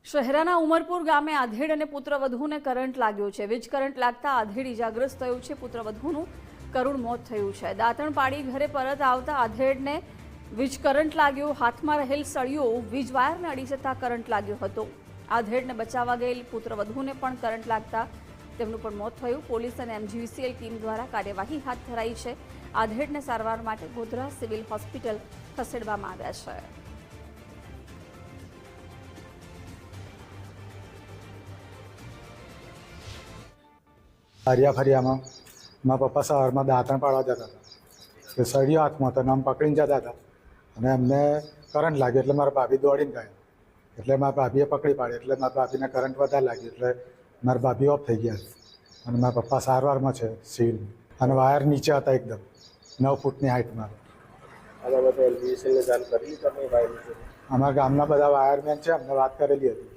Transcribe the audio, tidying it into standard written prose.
શહેરાના ઉમરપુર ગામે આધેડ અને પુત્રવધૂને કરંટ લાગ્યો છે। વીજ કરંટ લાગતા આધેડ ઇજાગ્રસ્ત થયું છે। પુત્રવધૂનું કરુણ મોત થયું છે। દાંતણ પાડી ઘરે પરત આવતા આધેડને વીજ કરંટ લાગ્યો। હાથમાં રહેલ સળિયો વીજ વાયરને અડી જતા કરંટ લાગ્યો હતો। આધેડને બચાવવા ગયેલ પુત્રવધૂને પણ કરંટ લાગતા તેમનું પણ મોત થયું। પોલીસ અને એમજીવીસીએલ ટીમ દ્વારા કાર્યવાહી હાથ ધરાઈ છે। આધેડને સારવાર માટે ગોધરા સિવિલ હોસ્પિટલ ખસેડવામાં આવ્યા છે। હરિયા ફરિયામાં મારા પપ્પા સવારમાં દાંતણ પાડવા જતા હતા, એ સળિયો હાથમાં હતો ને આમ પકડીને જતા હતા અને એમને કરંટ લાગ્યો એટલે મારા ભાભી દોડીને ગયા, એટલે મારા ભાભીએ પકડી પાડી એટલે મારા ભાભીને કરંટ વધારે લાગ્યો એટલે મારા ભાભી ઓફ થઈ ગયા અને મારા પપ્પા સારવારમાં છે સિવિલ, અને વાયર નીચે હતા એકદમ 9 ફૂટની હાઇટમાં। અમારા ગામના બધા વાયરમેન છે, અમને વાત કરેલી હતી।